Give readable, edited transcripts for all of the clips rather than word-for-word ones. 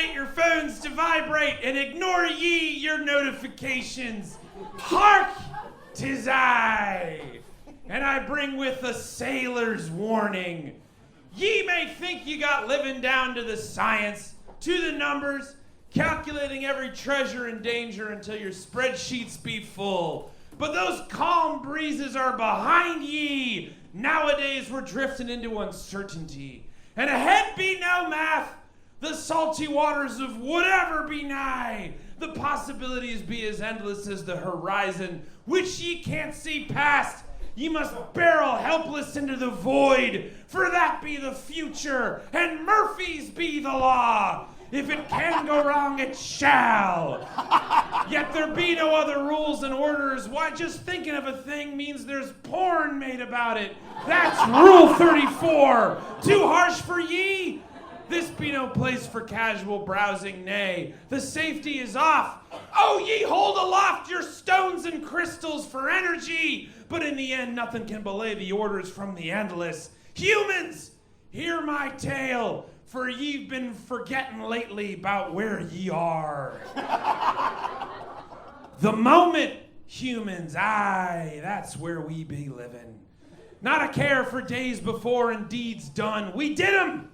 activate your phones to vibrate and ignore ye your notifications. Hark, 'tis I, and I bring with a sailor's warning. Ye may think you got living down to the science, to the numbers, calculating every treasure and danger until your spreadsheets be full. But those calm breezes are behind ye. Nowadays we're drifting into uncertainty. And ahead be no math. The salty waters of whatever be nigh. The possibilities be as endless as the horizon, which ye can't see past. Ye must barrel helpless into the void, for that be the future, and Murphy's be the law. If it can go wrong, it shall. Yet there be no other rules and orders. Why, just thinking of a thing means there's porn made about it. That's Rule 34. Too harsh for ye? This be no place for casual browsing, nay. The safety is off. Oh, ye hold aloft your stones and crystals for energy. But in the end, nothing can belay the orders from the endless. Humans, hear my tale. For ye've been forgetting lately about where ye are. The moment, humans, aye, that's where we be living. Not a care for days before and deeds done. We did 'em.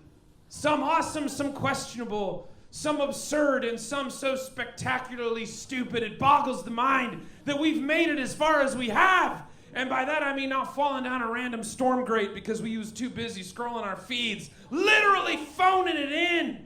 Some awesome, some questionable, some absurd, and some so spectacularly stupid it boggles the mind that we've made it as far as we have. And by that I mean not falling down a random storm grate because we was too busy scrolling our feeds, literally phoning it in.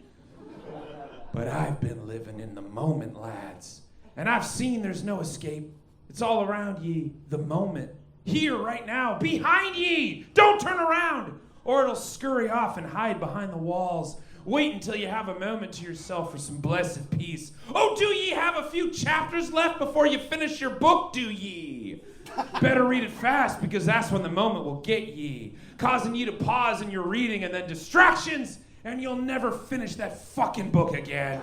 But I've been living in the moment, lads. And I've seen there's no escape. It's all around ye, the moment. Here, right now, behind ye. Don't turn around, or it'll scurry off and hide behind the walls. Wait until you have a moment to yourself for some blessed peace. Oh, do ye have a few chapters left before you finish your book, do ye? Better read it fast, because that's when the moment will get ye, causing you to pause in your reading and then distractions, and you'll never finish that fucking book again.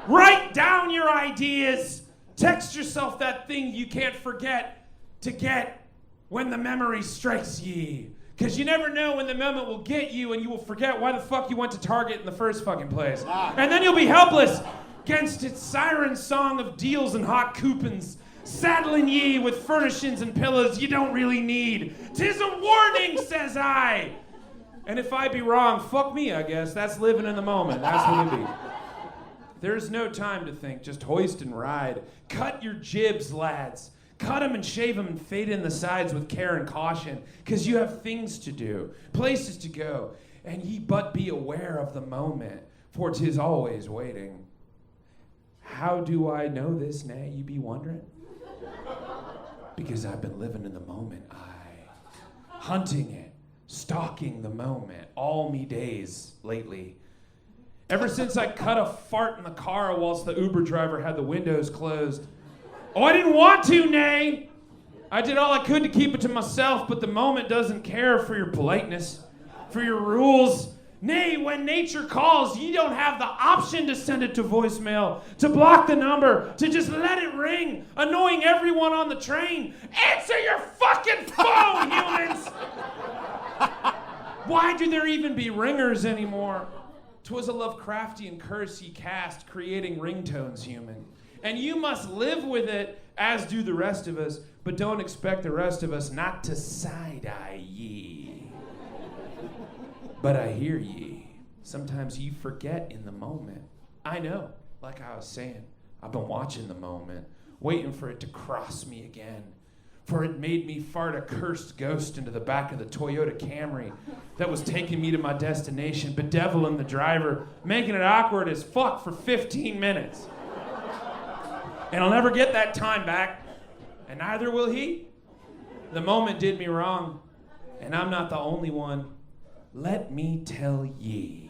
Write down your ideas. Text yourself that thing you can't forget to get when the memory strikes ye. Because you never know when the moment will get you, and you will forget why the fuck you went to Target in the first fucking place. And then you'll be helpless against its siren song of deals and hot coupons, saddling ye with furnishings and pillows you don't really need. 'Tis a warning, says I. And if I be wrong, fuck me, I guess. That's living in the moment. That's what it be. There's no time to think. Just hoist and ride. Cut your jibs, lads. Cut them and shave them and fade in the sides with care and caution, because you have things to do, places to go, and ye but be aware of the moment, for 'tis always waiting. How do I know this, nay, you be wondering? Because I've been living in the moment, hunting it, stalking the moment, all me days lately. Ever since I cut a fart in the car whilst the Uber driver had the windows closed. Oh, I didn't want to, nay. I did all I could to keep it to myself, but the moment doesn't care for your politeness, for your rules. Nay, when nature calls, you don't have the option to send it to voicemail, to block the number, to just let it ring, annoying everyone on the train. Answer your fucking phone, humans! Why do there even be ringers anymore? 'Twas a Lovecraftian curse ye cast, creating ringtones, human. And you must live with it, as do the rest of us, but don't expect the rest of us not to side-eye ye. But I hear ye. Sometimes you forget in the moment. I know, like I was saying, I've been watching the moment, waiting for it to cross me again. For it made me fart a cursed ghost into the back of the Toyota Camry that was taking me to my destination, bedeviling the driver, making it awkward as fuck for 15 minutes. And I'll never get that time back, and neither will he. The moment did me wrong, and I'm not the only one. Let me tell ye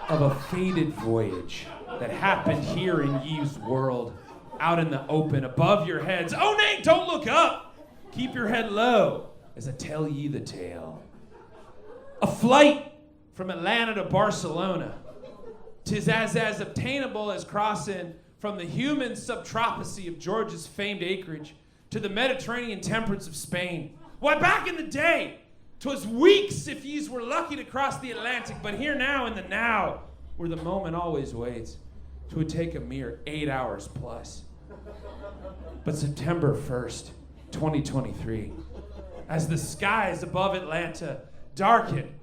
of a fated voyage that happened here in ye's world, out in the open, above your heads. Oh, nay, don't look up. Keep your head low as I tell ye the tale. A flight from Atlanta to Barcelona. 'Tis as obtainable as crossing from the human subtropicy of Georgia's famed acreage to the Mediterranean temperance of Spain. Why, back in the day, 'twas weeks if yous were lucky to cross the Atlantic, but here now in the now, where the moment always waits, it would take a mere 8 hours plus. But September 1st, 2023, as the skies above Atlanta darkened,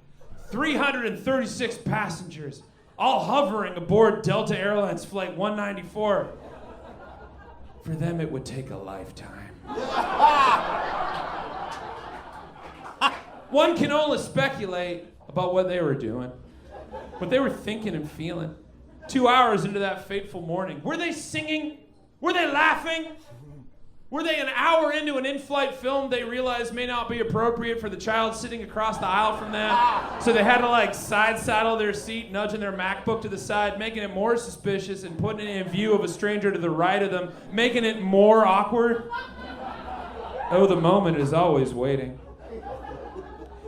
336 passengers, all hovering aboard Delta Airlines Flight 194. For them, it would take a lifetime. One can only speculate about what they were doing, what they were thinking and feeling. 2 hours into that fateful morning, were they singing? Were they laughing? Were they an hour into an in-flight film they realized may not be appropriate for the child sitting across the aisle from them? So they had to side saddle their seat, nudging their MacBook to the side, making it more suspicious and putting it in view of a stranger to the right of them, making it more awkward? Oh, the moment is always waiting.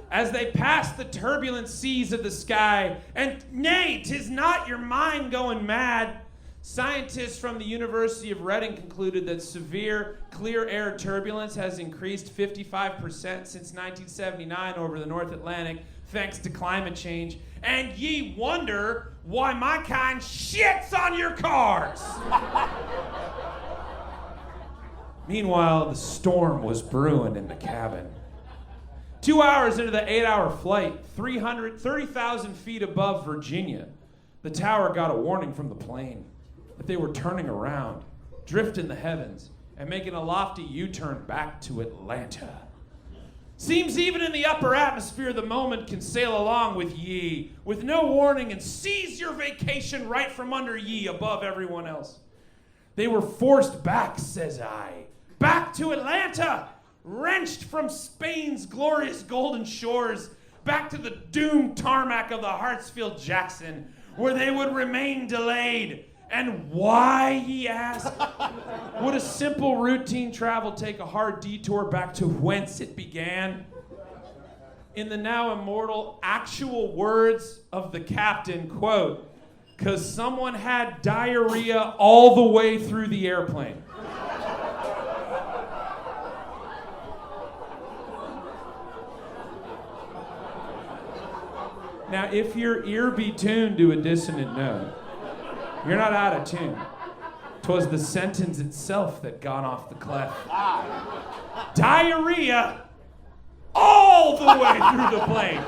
As they pass the turbulent seas of the sky, and nay, 'tis not your mind going mad, scientists from the University of Reading concluded that severe clear air turbulence has increased 55% since 1979 over the North Atlantic, thanks to climate change. And ye wonder why my kind shits on your cars. Meanwhile, the storm was brewing in the cabin. 2 hours into the 8-hour flight, 30,000 feet above Virginia, the tower got a warning from the plane that they were turning around, drifting the heavens, and making a lofty U-turn back to Atlanta. Seems even in the upper atmosphere, the moment can sail along with ye, with no warning, and seize your vacation right from under ye above everyone else. They were forced back, says I, back to Atlanta, wrenched from Spain's glorious golden shores, back to the doomed tarmac of the Hartsfield-Jackson, where they would remain delayed. And why, he asked? Would a simple routine travel take a hard detour back to whence it began? In the now immortal actual words of the captain, quote, "'cause someone had diarrhea all the way through the airplane." Now, if your ear be tuned to a dissonant note, you're not out of tune. 'Twas the sentence itself that got off the clef. Diarrhea all the way through the plane.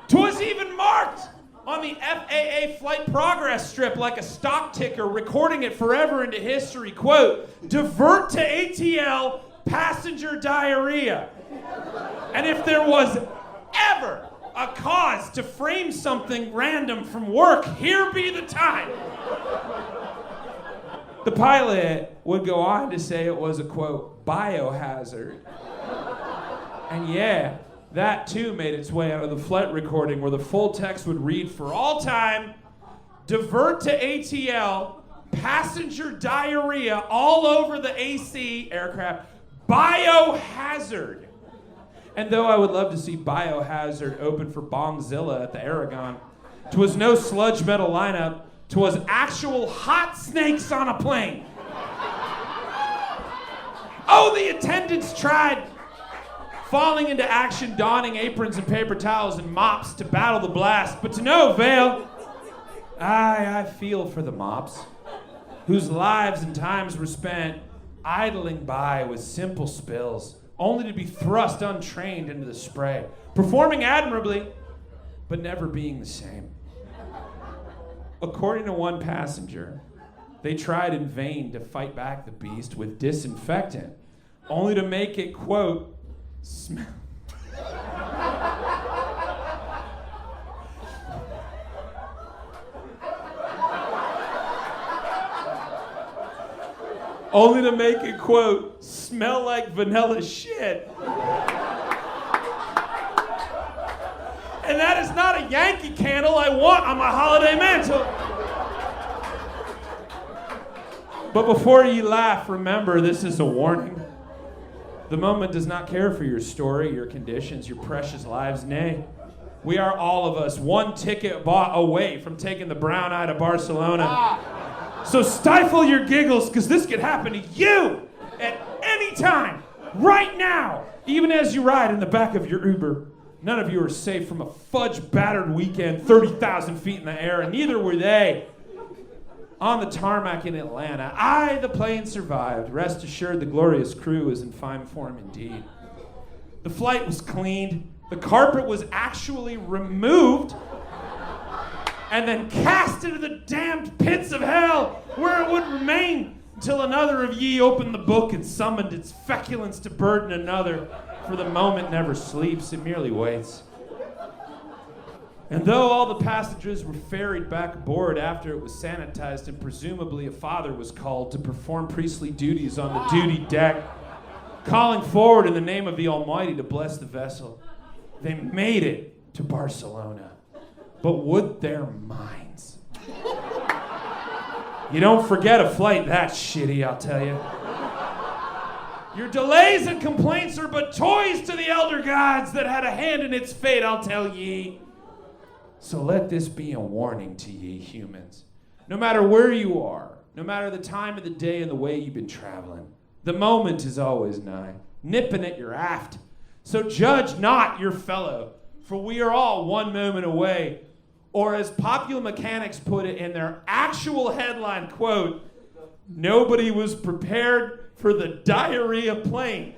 'Twas even marked on the FAA flight progress strip like a stock ticker, recording it forever into history. Quote, "Divert to ATL, passenger diarrhea." And if there was ever a cause to frame something random from work, here be the time. The pilot would go on to say it was a, quote, "biohazard." And yeah, that too made its way out of the flight recording, where the full text would read, "For all time, divert to ATL, passenger diarrhea all over the AC aircraft, biohazard." And though I would love to see Biohazard open for Bongzilla at the Aragon, 'twas no sludge metal lineup, 'twas actual hot snakes on a plane. Oh, the attendants tried, falling into action, donning aprons and paper towels and mops to battle the blast, but to no avail. I feel for the mops, whose lives and times were spent idling by with simple spills, only to be thrust untrained into the spray, performing admirably, but never being the same. According to one passenger, they tried in vain to fight back the beast with disinfectant, only to make it, quote, smell. Only to make it, quote, smell like vanilla shit. And that is not a Yankee candle I want on my holiday mantle. But before you laugh, remember this is a warning. The moment does not care for your story, your conditions, your precious lives. Nay, we are all of us one ticket bought away from taking the brown eye to Barcelona. So stifle your giggles, because this could happen to you at any time, right now, even as you ride in the back of your Uber. None of you are safe from a fudge-battered weekend 30,000 feet in the air, and neither were they. On the tarmac in Atlanta, the plane survived. Rest assured, the glorious crew is in fine form indeed. The flight was cleaned. The carpet was actually removed and then cast into the damned pits of hell, where it would remain until another of ye opened the book and summoned its feculence to burden another. For the moment never sleeps, it merely waits. And though all the passengers were ferried back aboard after it was sanitized and presumably a father was called to perform priestly duties on the duty deck, calling forward in the name of the Almighty to bless the vessel, they made it to Barcelona. But would their minds? You don't forget a flight that shitty, I'll tell you. Your delays and complaints are but toys to the elder gods that had a hand in its fate, I'll tell ye. So let this be a warning to ye humans. No matter where you are, no matter the time of the day and the way you've been traveling, the moment is always nigh, nipping at your aft. So judge not your fellow, for we are all one moment away. Or as Popular Mechanics put it in their actual headline quote, nobody was prepared for the diarrhea plane.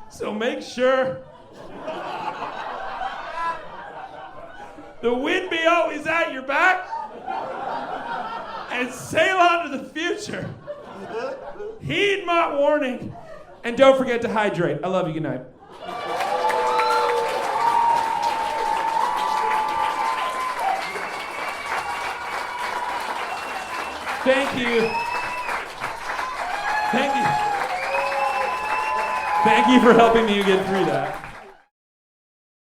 So make sure the wind be always at your back and sail on to the future. Heed my warning and don't forget to hydrate. I love you. Good night. Thank you. Thank you. Thank you for helping me get through that.